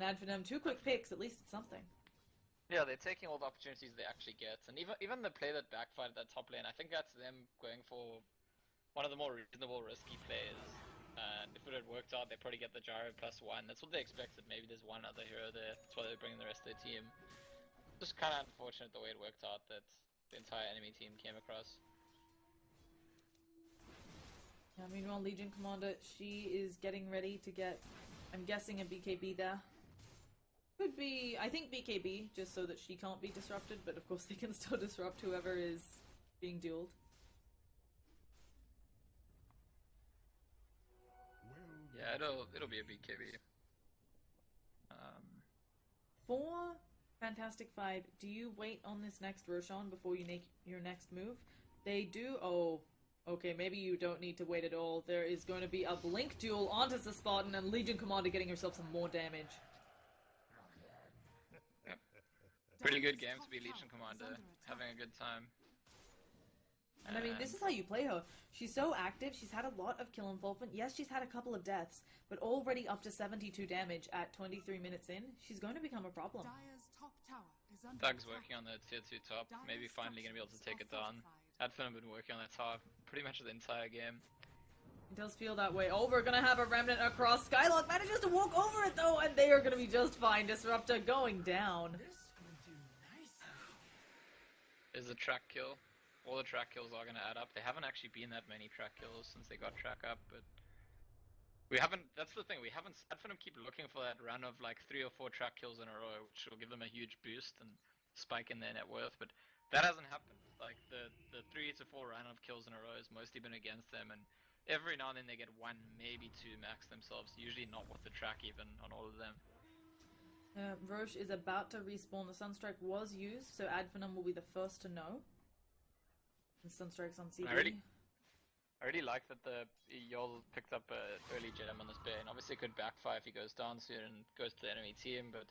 And add for them 2 quick picks, at least it's something. Yeah, they're taking all the opportunities they actually get, and even the play that backfired at that top lane, I think that's them going for one of the more reasonable, risky plays. And if it had worked out, they probably get the gyro +1. That's what they expected. Maybe there's one other hero there. That's why they're bringing the rest of their team. Just kind of unfortunate the way it worked out that the entire enemy team came across. Yeah, meanwhile, Legion Commander, she is getting ready to get, I'm guessing, a BKB there. Could be, I think BKB, just so that she can't be disrupted, but of course they can still disrupt whoever is being dueled. Yeah, it'll be a BKB. For Fantastic Five, do you wait on this next Roshan before you make your next move? They do. Oh, okay. Maybe you don't need to wait at all. There is going to be a Blink duel onto the Spartan, and Legion Commander getting herself some more damage. Yep. Pretty good game to be Legion Commander, having a good time. And I mean, this is how you play her. She's so active, she's had a lot of kill involvement. Yes, she's had a couple of deaths, but already up to 72 damage at 23 minutes in, she's going to become a problem. Thug's working on the tier 2 top, maybe finally going to be able to take it down. Adfin have been working on that top pretty much the entire game. It does feel that way. Oh, we're going to have a Remnant across. Skylock manages to walk over it though, and they are going to be just fine. Disruptor going down. Is a track kill. All the track kills are going to add up. They haven't actually been that many track kills since they got track up, but we haven't, that's the thing, we haven't, Adfin keep looking for that run of like 3 or 4 track kills in a row, which will give them a huge boost and spike in their net worth, but that hasn't happened. Like the 3 to 4 run of kills in a row has mostly been against them, and every now and then they get 1, maybe 2 max themselves, usually not with the track even on all of them. Roche is about to respawn. The Sunstrike was used, so Adfinum will be the first to know. The Sunstrike's on CD. I really like that the Yol picked up an early gem on this bait, and obviously it could backfire if he goes down soon and goes to the enemy team, but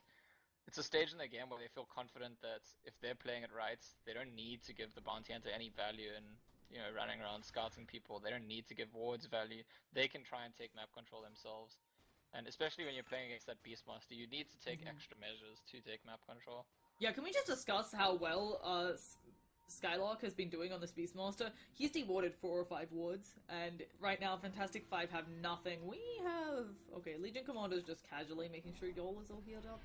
it's a stage in the game where they feel confident that if they're playing it right, they don't need to give the bounty hunter any value and, you know, running around scouting people. They don't need to give wards value. They can try and take map control themselves. And especially when you're playing against that Beastmaster, you need to take extra measures to take map control. Yeah, can we just discuss how well Skylark has been doing on this Beastmaster? He's dewarded 4 or 5 wards, and right now Fantastic 5 have nothing. We have... Okay, Legion Commander's just casually making sure Yol is all healed up.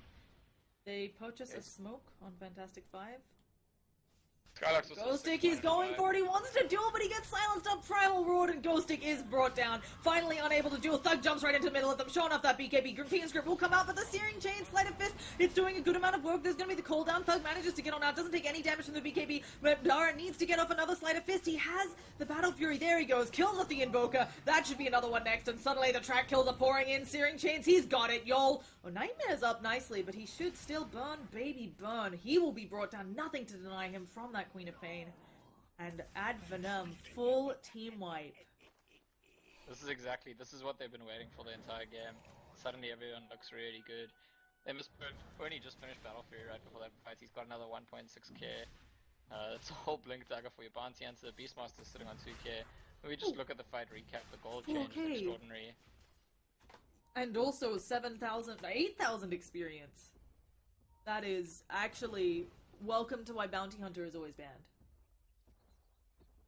They purchase a smoke on Fantastic 5. Ghostic, he's going for it, he wants to duel, but he gets silenced up. Primal Roar, and Ghostic is brought down. Finally unable to duel, Thug jumps right into the middle of them, showing off that BKB. Fiend Script will come out, but the Searing Chain, Sleight of Fist, it's doing a good amount of work. There's gonna be the cooldown. Thug manages to get on out, doesn't take any damage from the BKB, but Dara needs to get off another Sleight of Fist. He has the Battle Fury, there he goes, kills off the Invoker. That should be another one next, and suddenly the track kills are pouring in. Searing Chains, he's got it, Yol. Oh, Nightmare's up nicely, but he should still burn, baby burn. He will be brought down, nothing to deny him from that Queen of Pain. And Ad Venom, full team wipe. This is what they've been waiting for the entire game. Suddenly everyone looks really good. They must only just finished Battle Fury right before that fight. He's got another 1.6k. It's a whole Blink Dagger for your Bounty Hunter. Beastmaster's sitting on 2k. When we just look at the fight recap, the gold change is extraordinary. And also 7,000, 8,000 experience. That is actually welcome to why Bounty Hunter is always banned.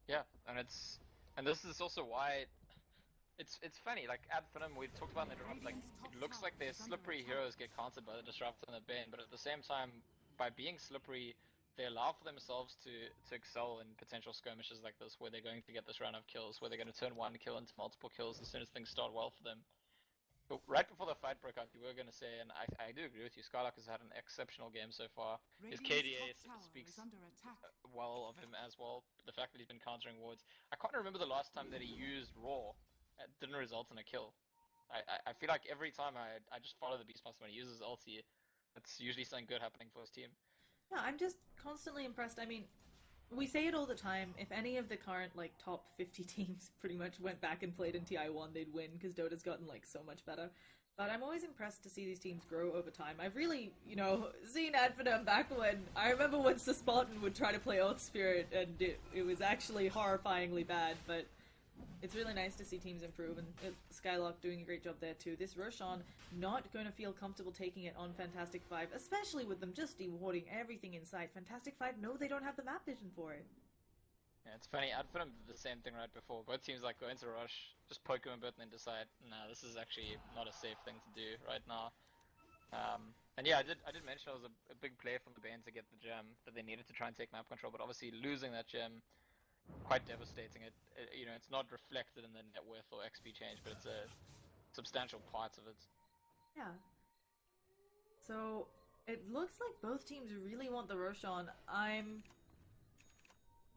Yeah, and this is also why it's funny, like Ad Finem, we talked about in the draft, like it looks like their slippery heroes get countered by the Disruptor and the Bane, but at the same time, by being slippery, they allow for themselves to excel in potential skirmishes like this, where they're going to get this run of kills, where they're going to turn one kill into multiple kills as soon as things start well for them. But right before the fight broke out, you were going to say, and I do agree with you, Skylark has had an exceptional game so far. His KDA speaks well of him as well. The fact that he's been countering wards. I can't remember the last time that he used Raw. It didn't result in a kill. I feel like every time I just follow the Beastmaster when he uses ulti, it's usually something good happening for his team. Yeah, I'm just constantly impressed. I mean, we say it all the time, if any of the current, like, top 50 teams pretty much went back and played in TI1, they'd win, because Dota's gotten, like, so much better. But I'm always impressed to see these teams grow over time. I've really, you know, seen Adfinem back when, I remember when Spartan would try to play Oath Spirit, and it was actually horrifyingly bad, but It's really nice to see teams improve, and Skylock doing a great job there too. This Roshan not going to feel comfortable taking it on Fantastic 5, especially with them just dewarding everything in sight. Fantastic 5, no, they don't have the map vision for it. Yeah, it's funny, Adfinem did the same thing right before. Both teams like go into rush, just poke him a bit and then decide, nah, this is actually not a safe thing to do right now. And yeah, I did mention it was a big play from the Bane to get the gem, that they needed to try and take map control, but obviously losing that gem, quite devastating. You know, it's not reflected in the net worth or XP change, but it's a substantial part of it. Yeah. So, it looks like both teams really want the Roshan. I'm,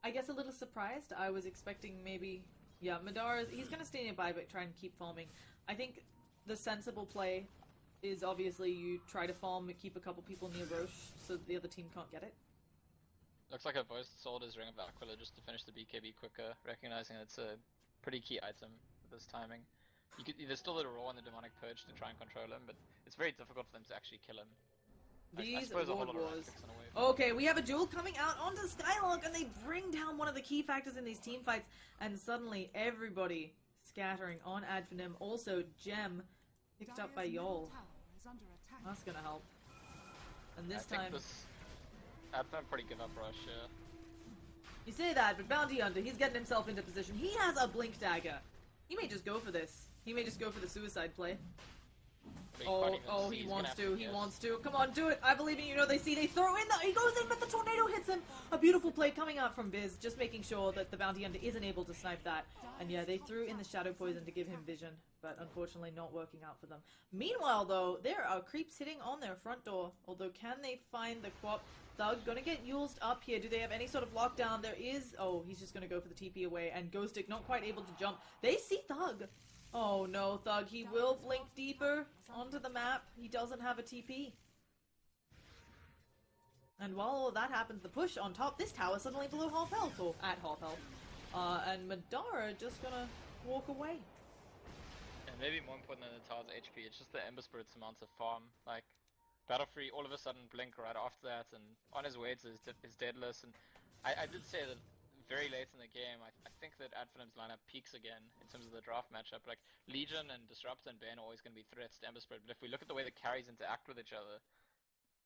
I guess, a little surprised. I was expecting maybe... Yeah, Madara, he's going to stay nearby but try and keep farming. I think the sensible play is obviously you try to farm and keep a couple people near Roche so the other team can't get it. Looks like I've both sold his Ring of Aquila just to finish the BKB quicker, recognizing it's a pretty key item with this timing. There's still the Raw and the Demonic Purge to try and control him, but it's very difficult for them to actually kill him. I suppose a whole lot of Red kicks in a way. Okay, we have a duel coming out onto Skylock, and they bring down one of the key factors in these team fights, and suddenly everybody scattering on Adfinem. Also, Gem picked up by Yol. That's gonna help. And this time... Adfinem pretty give up rush, yeah. You say that, but Bounty Hunter, he's getting himself into position. He has a Blink Dagger. He may just go for this. He may just go for the suicide play. Oh, he wants to. He wants to. Come on, do it. I believe in you. Know they see. They throw in. He goes in, but the tornado hits him. A beautiful play coming out from Biz, just making sure that the Bounty Hunter isn't able to snipe that. And yeah, they threw in the Shadow Poison to give him vision, but unfortunately not working out for them. Meanwhile, though, there are creeps sitting on their front door. Although, can they find the Quap? Thug gonna get used up here. Do they have any sort of lockdown? There is. Oh, he's just gonna go for the TP away. And Ghostic not quite able to jump. They see Thug. Oh no, Thug. He will blink deeper onto the map. He doesn't have a TP. And while all of that happens, the push on top, this tower suddenly below half health, or at half health. And Madara just gonna walk away. And maybe more important than the tower's HP, it's just the Ember Spirit's amount of farm. Like, Battlefree all of a sudden blink right after that, and on his way to his deadless. And I did say that very late in the game, I think that Adfinim's lineup peaks again in terms of the draft matchup. Like, Legion and Disruptor and Bane are always going to be threats to Ember Spirit, but if we look at the way the carries interact with each other,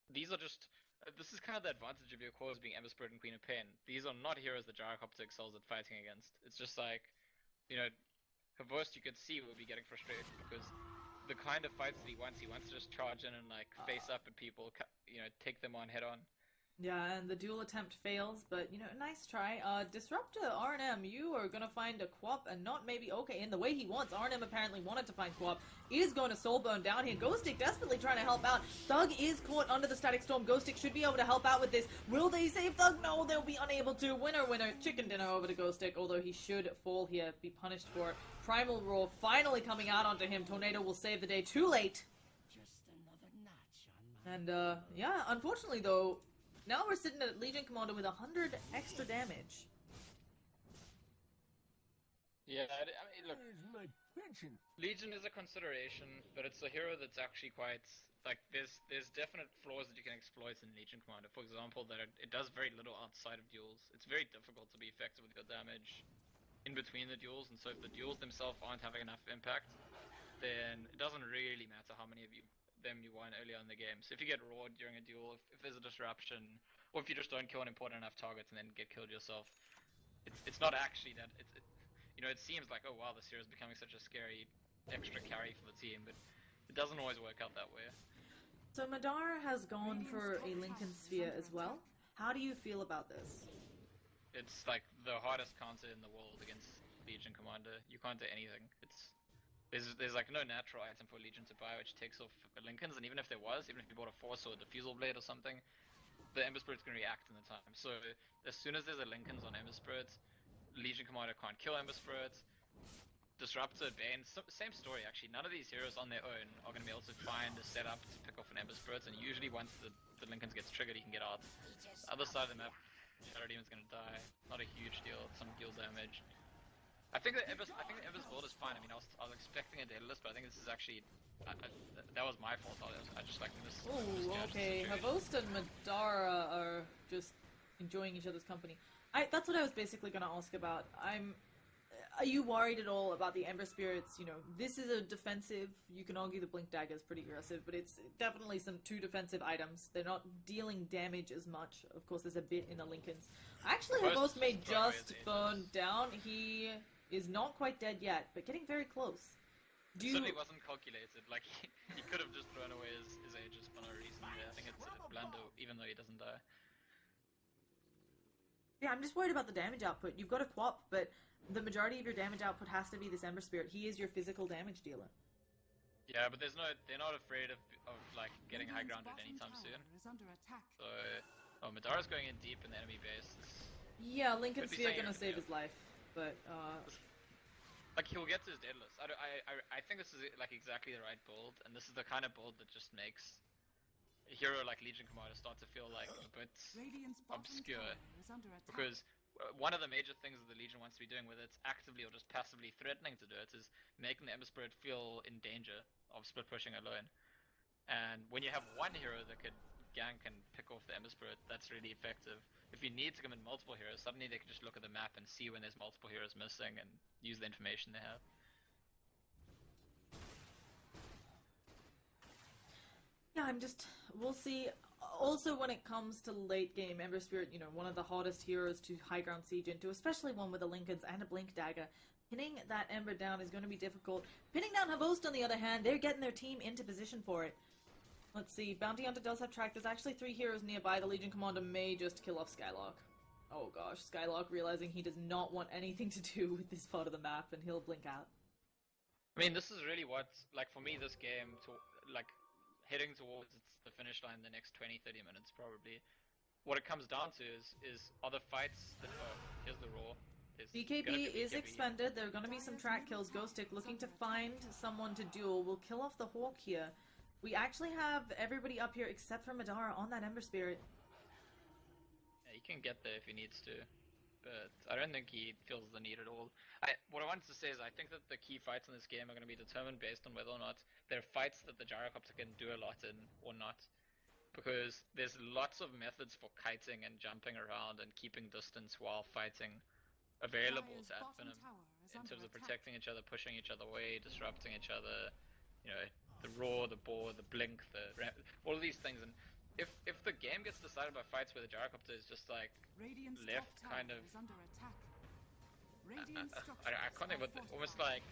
these are just... this is kind of the advantage of your cores being Ember Spirit and Queen of Pain. These are not heroes that Gyrocopter excels at fighting against. It's just like, you know, Havorst you could see would be getting frustrated because the kind of fights that he wants to just charge in and like face up at people, you know, take them on head on. Yeah, and the duel attempt fails, but, you know, nice try. Disruptor, RNM, you are gonna find a Quap and not maybe, okay, in the way he wants. RNM apparently wanted to find Quap. Is going to Soulburn down here. Ghostic desperately trying to help out. Thug is caught under the Static Storm. Ghostic should be able to help out with this. Will they save Thug? No, they'll be unable to. Winner, winner. Chicken dinner over to Ghostic, although he should fall here, be punished for it. Primal Roar finally coming out onto him. Tornado will save the day. Too late. Just another notch on my... And, yeah, unfortunately, though, now we're sitting at Legion Commander with 100 extra damage. Yeah, I mean, look, Legion is a consideration, but it's a hero that's actually quite, like, there's definite flaws that you can exploit in Legion Commander. For example, that it does very little outside of duels. It's very difficult to be effective with your damage in between the duels, and so if the duels themselves aren't having enough impact, then it doesn't really matter how many of them you won earlier in the game. So if you get rawed during a duel, if there's a disruption, or if you just don't kill an important enough target and then get killed yourself, it's not actually that. You know, it seems like, oh wow, this hero is becoming such a scary extra carry for the team, but it doesn't always work out that way. So Madara has gone for a Lincoln Sphere as well. How do you feel about this? It's like the hardest counter in the world against Legion Commander. You can't do anything. There's like no natural item for Legion to buy which takes off Lincolns, and even if there was, even if you bought a Force or a Diffusal Blade or something, the Ember Spirit's gonna react in the time. So as soon as there's a Lincolns on Ember Spirit, Legion Commander can't kill Ember Spirit. Disruptor, Bane, same story actually. None of these heroes on their own are gonna be able to find a setup to pick off an Ember Spirit, and usually once the Lincolns gets triggered, he can get out. The other side of the map, Shadow Demon's gonna die. Not a huge deal, some deal damage. I think the Ember's build is fine. I mean, I was expecting a Daedalus, but I think this is actually... that was my fault. I just like this. Ooh, okay. Havost and Madara are just enjoying each other's company. That's what I was basically going to ask about. Are you worried at all about the Ember Spirits? You know, this is a defensive, you can argue the Blink Dagger is pretty aggressive, but it's definitely two defensive items. They're not dealing damage as much. Of course, there's a bit in the Lincolns. Actually, her Ghost may just burn down. He is not quite dead yet, but getting very close. It certainly wasn't calculated. Like, he could have just thrown away his Aegis for no reason. I think it's a blunder, even though he doesn't die. Yeah, I'm just worried about the damage output. You've got a Quap, but the majority of your damage output has to be this Ember Spirit. He is your physical damage dealer. Yeah, but they're not afraid of like getting high grounded anytime soon. So, Madara's going in deep in the enemy base. Yeah, Lincoln Sphere gonna save his life, but like, he'll get to his deadlist. I think this is like exactly the right build, and this is the kind of build that just makes a hero like Legion Commander start to feel like a bit obscure. Because one of the major things that the Legion wants to be doing, whether it's actively or just passively threatening to do it, is making the Ember Spirit feel in danger of split pushing alone. And when you have one hero that could gank and pick off the Ember Spirit, that's really effective. If you need to come in multiple heroes, suddenly they can just look at the map and see when there's multiple heroes missing and use the information they have. Yeah, we'll see. Also, when it comes to late game, Ember Spirit, you know, one of the hardest heroes to high ground siege into, especially one with a Lincolns and a Blink Dagger. Pinning that Ember down is going to be difficult. Pinning down Havost, on the other hand, they're getting their team into position for it. Let's see, Bounty Hunter does have track. There's actually 3 heroes nearby. The Legion Commander may just kill off Skylark. Oh gosh, Skylark realizing he does not want anything to do with this part of the map, and he'll blink out. I mean, this is really what, like, for me, this game, heading towards the finish line in the next 20-30 minutes, probably. What it comes down to is are the fights that, here's the Raw. BKB is expended. There are going to be some track kills. Ghostic looking to find someone to duel. We'll kill off the Hawk here. We actually have everybody up here except for Madara on that Ember Spirit. Yeah, he can get there if he needs to, but I don't think he feels the need at all. What I wanted to say is I think that the key fights in this game are going to be determined based on whether or not there are fights that the Gyrocopter can do a lot in or not. Because there's lots of methods for kiting and jumping around and keeping distance while fighting available to Finem in terms of protecting each other, pushing each other away, disrupting each other, you know, the Roar, the Boar, the Blink, all of these things. And if the game gets decided by fights where the Gyrocopter is just like left kind of I can't think, but almost like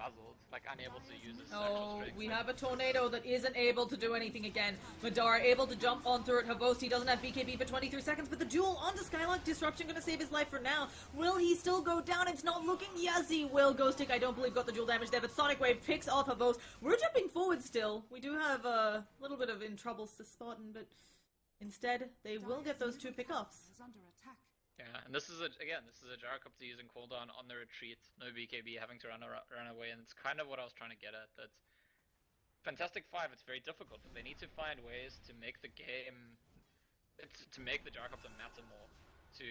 muzzled, like unable to use his Oh, we have a tornado that isn't able to do anything again. Madara able to jump on through it. Havost, doesn't have BKB for 23 seconds, but the duel onto Skylark. Disruption gonna save his life for now. Will he still go down? It's not looking. Yes, he will. Ghostic, I don't believe, got the dual damage there, but Sonic Wave picks off Havost. We're jumping forward still. We do have a little bit of in trouble to Spartan, but instead, they will get those 2 pickoffs. Yeah, and this is a Gyrocopter using cooldown on the retreat, no BKB, having to run away, and it's kind of what I was trying to get at. That Fantastic 5, it's very difficult. They need to find ways to make the game, to make the Gyrocopter matter more, to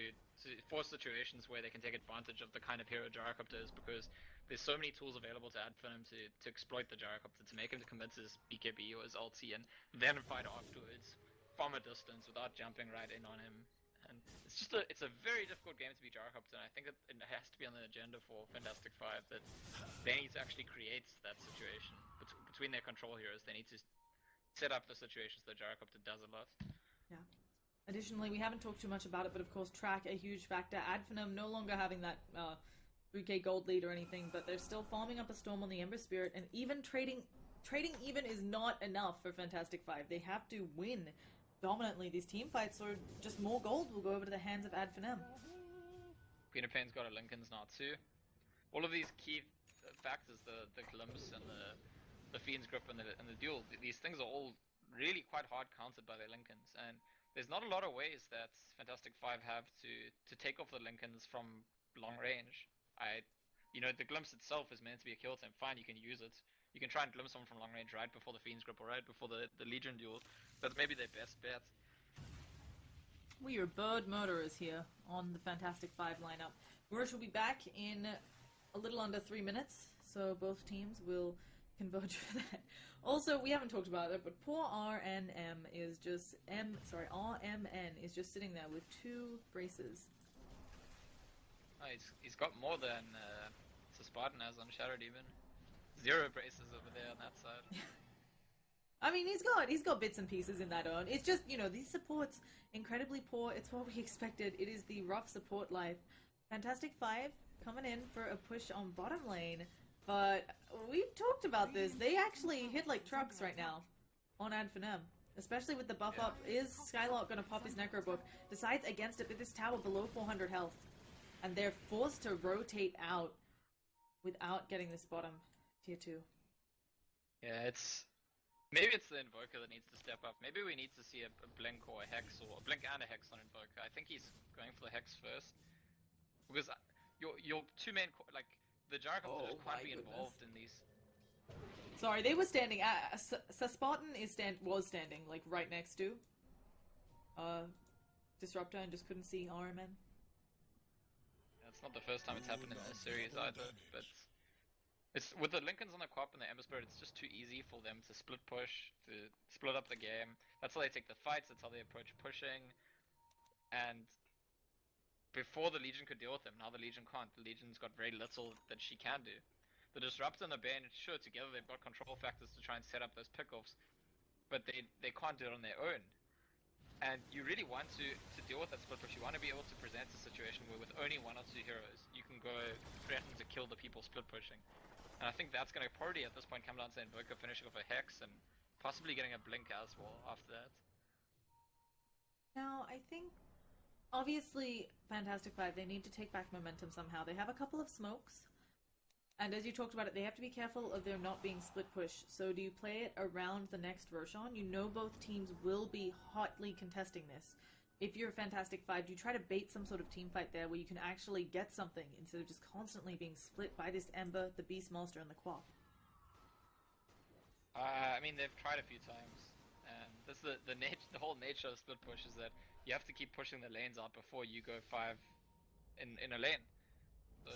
force situations where they can take advantage of the kind of hero Gyrocopter is, because there's so many tools available to add for him to exploit the Gyrocopter, to make him to commit his BKB or his ulti, and then fight afterwards from a distance without jumping right in on him. And it's a very difficult game to be Gyrocopter, and I think that it has to be on the agenda for Fantastic 5 that they need to actually create that situation between their control heroes. They need to set up the situations that Gyrocopter does a lot. Yeah. Additionally, we haven't talked too much about it, but of course track a huge factor. Adfinem no longer having that 3k gold lead or anything, but they're still farming up a storm on the Ember Spirit, and even trading even is not enough for Fantastic 5. They have to win dominantly these team fights, or just more gold will go over to the hands of Adfinem. Peter Payne's got a Lincolns now too. All of these key factors, the glimpse and the Fiend's Grip and the duel, these things are all really quite hard countered by their Lincolns, and there's not a lot of ways that Fantastic 5 have to take off the Lincolns from long range. You know, the glimpse itself is meant to be a kill time. Fine, you can use it. You can try and glimpse someone from long range right before the Fiend's Grip or right before the Legion duel. That's maybe their best bet. We are bird murderers here on the Fantastic 5 lineup. Rush will be back in a little under 3 minutes, so both teams will converge for that. Also, we haven't talked about it, but poor RMN is just sitting there with 2 braces. Oh, he's got more than Spartan has on Shadow Demon. 0 braces over there on that side. I mean, he's got bits and pieces in that urn. It's just, you know, these supports incredibly poor. It's what we expected. It is the rough support life. Fantastic 5 coming in for a push on bottom lane, but we've talked about this. They actually hit like trucks right now on Finem, especially with the buff up. Is Skylark gonna pop his Necro Book? Decides against it with this tower below 400 health, and they're forced to rotate out without getting this bottom tier 2. Yeah, maybe it's the Invoker that needs to step up. Maybe we need to see a Blink or a Hex, or a Blink and a Hex on Invoker. I think he's going for the Hex first. Because your two main, like, the Gyrocopter can't be involved in these. Sorry, they were standing, Spartan was standing, like, right next to Disruptor and just couldn't see RMN. That's not the first time it's happened in this series either, but it's with the Lincolns on the Quap and the Ember Spirit, it's just too easy for them to split push, to split up the game. That's how they take the fights, that's how they approach pushing, and before the Legion could deal with them, now the Legion can't. The Legion's got very little that she can do. The Disruptor and the Bane, sure, together they've got control factors to try and set up those pickoffs, but they can't do it on their own. And you really want to deal with that split push. You want to be able to present a situation where with only 1 or 2 heroes, you can go threaten to kill the people split pushing. And I think that's going to probably at this point come down to Invoker finishing off a Hex and possibly getting a Blink as well after that. Now, I think, obviously, Fantastic 5, they need to take back momentum somehow. They have a couple of smokes. And as you talked about it, they have to be careful of there not being split push. So do you play it around the next Roshan? You know both teams will be hotly contesting this. If you're a Fantastic 5, do you try to bait some sort of team fight there where you can actually get something instead of just constantly being split by this Ember, the Beast Monster, and the Quap? I mean, they've tried a few times. And that's the whole nature of split push is that you have to keep pushing the lanes out before you go 5 in a lane. So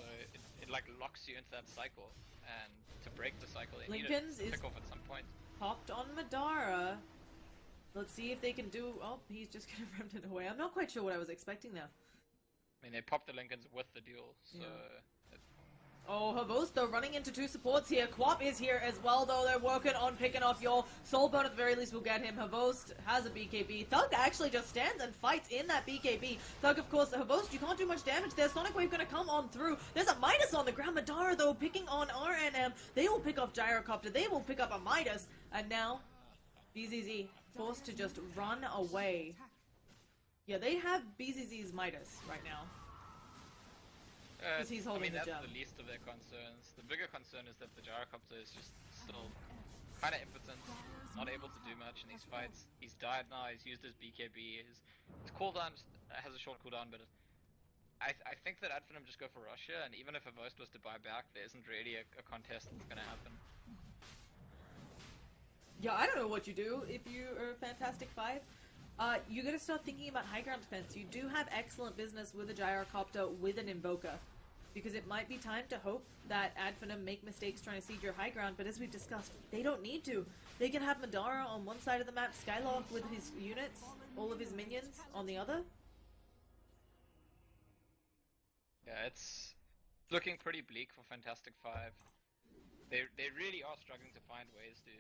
it like locks you into that cycle, and to break the cycle, they Lincoln's need to pick off at some point. Popped on Madara. Let's see if they can do. Oh, he's just gonna Remnant away. I'm not quite sure what I was expecting there. I mean, they popped the Lincolns with the duel, so. Yeah. Oh, Havos, though, running into 2 supports here. Quap is here as well, though. They're working on picking off Yol. Soulburn, at the very least, will get him. Havos has a BKB. Thug actually just stands and fights in that BKB. Thug, of course, Havos, you can't do much damage there. Sonic Wave gonna come on through. There's a Midas on the ground. Madara, though, picking on RNM. They will pick off Gyrocopter. They will pick up a Midas. And now, BZZ forced to just run away. Yeah, they have BZZ's Midas right now. Because he's holding that's the gem. the least of their concerns. The bigger concern is that the Gyrocopter is just still kind of impotent, not able to do much in these fights. He's died now, he's used his BKB, his cooldown has a short cooldown, but I think that Adfinem just go for Russia, and even if a Vost was to buy back, there isn't really a contest that's going to happen. Yeah, I don't know what you do if you are a Fantastic 5. You gotta start thinking about high ground defense. You do have excellent business with a Gyrocopter with an Invoker, because it might be time to hope that Adfinem make mistakes trying to siege your high ground, but as we've discussed, they don't need to. They can have Madara on one side of the map, Skylark with his units, all of his minions on the other. Yeah, it's looking pretty bleak for Fantastic 5. They really are struggling to find ways to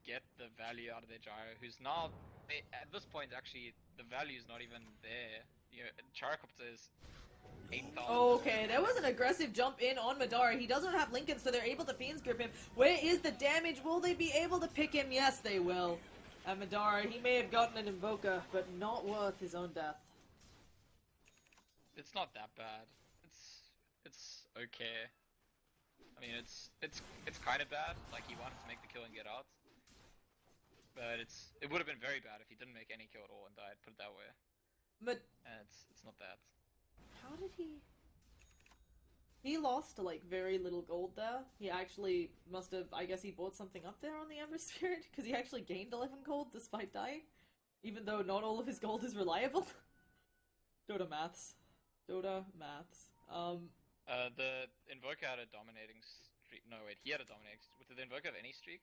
get the value out of their Gyro, who's now, at this point actually, the value is not even there. You know, Gyrocopter is 8,000. Okay, there was an aggressive jump in on Madara. He doesn't have Lincoln, so they're able to Fiend's Grip him. Where is the damage? Will they be able to pick him? Yes, they will. And Madara, he may have gotten an Invoker, but not worth his own death. It's not that bad. It's okay. I mean, it's kind of bad. Like, he wanted to make the kill and get out. But it would have been very bad if he didn't make any kill at all and died, put it that way. But And it's not that. how did he... He lost, like, very little gold there. He actually must have... I guess he bought something up there on the Ember Spirit, because he actually gained 11 gold despite dying. Even though not all of his gold is reliable. Dota maths. Dota maths. The Invoker had a dominating streak. No, wait, he had a dominating streak. Did the Invoker have any streak?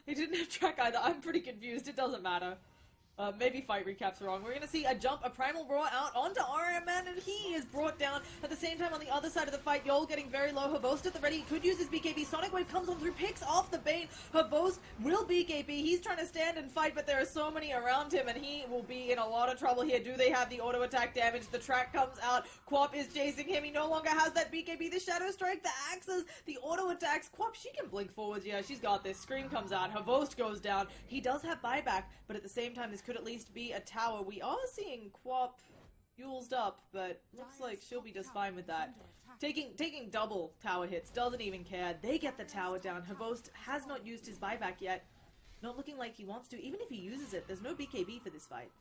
He didn't have track either. I'm pretty confused. It doesn't matter. Maybe fight recaps wrong. We're gonna see a jump, a primal roar out onto RMN, and he is brought down. At the same time, on the other side of the fight, Yol getting very low. Havost at the ready, could use his BKB. Sonic Wave comes on through, picks off the Bane. Havost will BKB. He's trying to stand and fight, but there are so many around him, and he will be in a lot of trouble here. Do they have the auto attack damage? The track comes out. Quap is chasing him. He no longer has that BKB. The Shadow Strike, the axes, the auto attacks. Quap, she can blink forwards. Yeah, she's got this. Scream comes out. Havost goes down. He does have buyback, but at the same time, this could at least be a tower. We are seeing Quap fueled up, but looks like she'll be just fine with that. Taking double tower hits, doesn't even care. They get the tower down. Havost has not used his buyback yet. Not looking like he wants to. Even if he uses it, there's no BKB for this fight.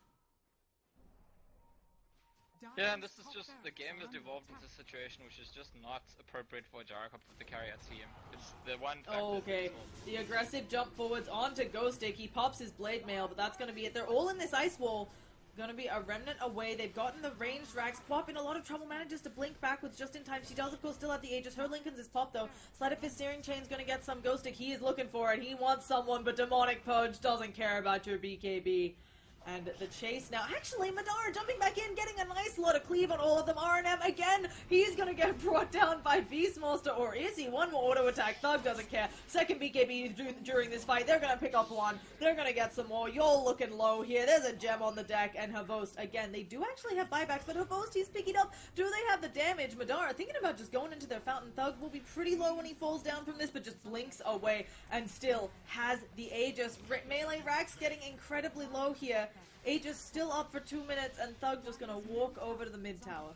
Yeah, and this is just, the game has devolved into a situation which is just not appropriate for a Gyrocopter to carry a team. It's the one fact okay, the aggressive jump forwards onto Ghostic. He pops his blade mail, but that's going to be it. They're all in this ice wall. Gonna be a remnant away. They've gotten the ranged racks. Quap in a lot of trouble, manages to blink backwards just in time. She does, of course, still have the Aegis. Her Lincoln's is popped, though. Sleight of Fist Searing Chain's gonna get some Ghostic. He is looking for it. He wants someone, but Demonic Purge doesn't care about your BKB. And the chase now. Actually, Madara jumping back in, getting a nice lot of cleave on all of them. RNM again. He's gonna get brought down by Beastmaster, or is he? One more auto attack. Thug doesn't care. Second BKB during this fight. They're gonna pick up one. They're gonna get some more. Yol looking low here. There's a gem on the deck, and Havost again. They do actually have buybacks, but Havost, he's picking up. Do they have the damage? Madara thinking about just going into their fountain. Thug will be pretty low when he falls down from this, but just blinks away and still has the Aegis. Melee racks getting incredibly low here. Aegis still up for 2 minutes, and Thug just gonna walk over to the mid tower.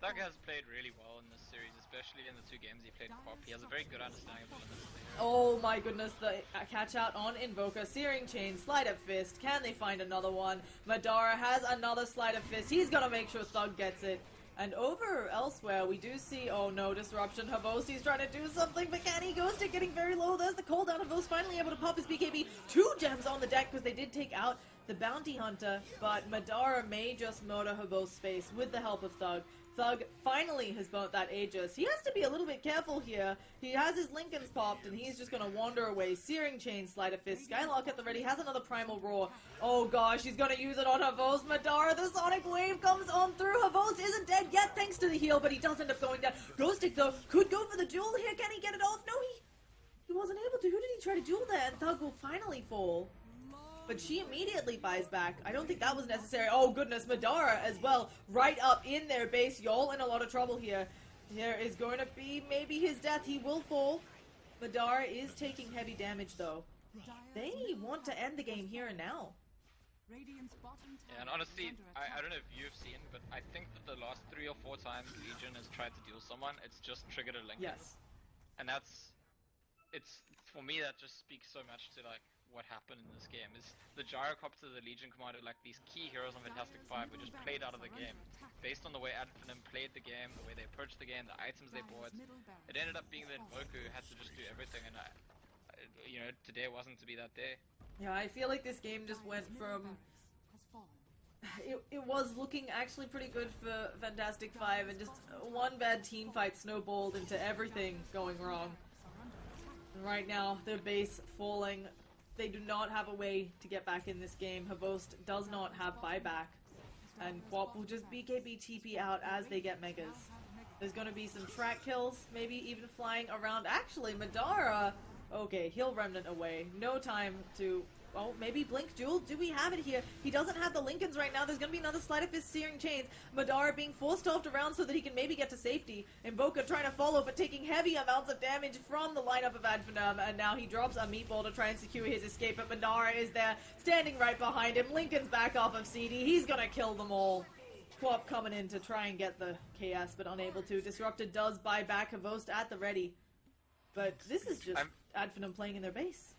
Thug has played really well in this series, especially in the 2 games he played Quap. He has a very good understanding of the limits of the hero. Oh my goodness, the catch out on Invoker. Searing Chain, Sleight of Fist. Can they find another one? Madara has another Sleight of Fist. He's gonna make sure Thug gets it. And over elsewhere, we do see, oh no, Disruption. Havosti's trying to do something, but can he? Ghostic getting very low. There's the cooldown. Havost finally able to pop his BKB. 2 gems on the deck because they did take out the Bounty Hunter, but Madara may just murder Havost's face with the help of Thug. Thug finally has burnt that Aegis. He has to be a little bit careful here. He has his Lincolns popped, and he's just gonna wander away. Searing Chain, Sleight of Fist. Skylark at the ready, has another Primal Roar. Oh gosh, he's gonna use it on Havost. Madara, the Sonic Wave comes on through. Havost isn't dead yet, thanks to the heal, but he does end up going down. Ghostic, though, could go for the duel here. Can he get it off? No, he wasn't able to. Who did he try to duel there? And Thug will finally fall. But she immediately buys back. I don't think that was necessary. Oh goodness, Madara as well, right up in their base. Yol in a lot of trouble here. There is going to be maybe his death. He will fall. Madara is taking heavy damage though. They want to end the game here and now. Yeah, and honestly, I don't know if you've seen, but I think that the last 3 or 4 times Legion has tried to duel someone, it's just triggered a Lincoln. Yes. And for me, that just speaks so much to like what happened in this game. Is the Gyrocopter, the Legion Commander, like these key heroes on Fantastic 5 were just played out of the game. Based on the way Finem played the game, the way they approached the game, the items they bought, it ended up being the Invoker who had to just do everything, and you know, today wasn't to be that day. Yeah, I feel like this game just went from... It was looking actually pretty good for Fantastic 5, and just one bad team fight snowballed into everything going wrong. And right now, their base falling. They do not have a way to get back in this game. Havost does not have buyback. And Quap will just BKB TP out as they get megas. There's going to be some track kills, maybe even flying around. Actually, Madara... Okay, he'll Remnant away. No time to... Oh, maybe Blink Duel? Do we have it here? He doesn't have the Lincolns right now. There's going to be another Sleight of Fist Searing Chains. Madara being forced off around so that he can maybe get to safety. Invoker trying to follow, but taking heavy amounts of damage from the lineup of Finem. And now he drops a meatball to try and secure his escape. But Madara is there, standing right behind him. Lincoln's back off of CD. He's going to kill them all. Quap coming in to try and get the KS, but unable to. Disrupted does buy back Havost at the ready. But this is just Finem playing in their base.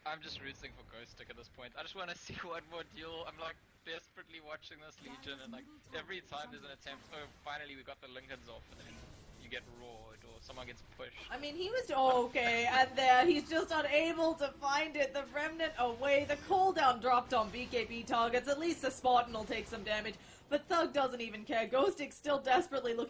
I'm just rooting for Ghostic at this point. I just want to see one more duel. I'm like desperately watching this Legion, and like every time there's an attempt, oh finally we got the Lincolns off, and then you get roared or someone gets pushed. I mean, he was okay, and there he's just unable to find it. The Remnant away. The cooldown dropped on BKB targets. At least the Spartan will take some damage, but Thug doesn't even care. Ghostic's still desperately looking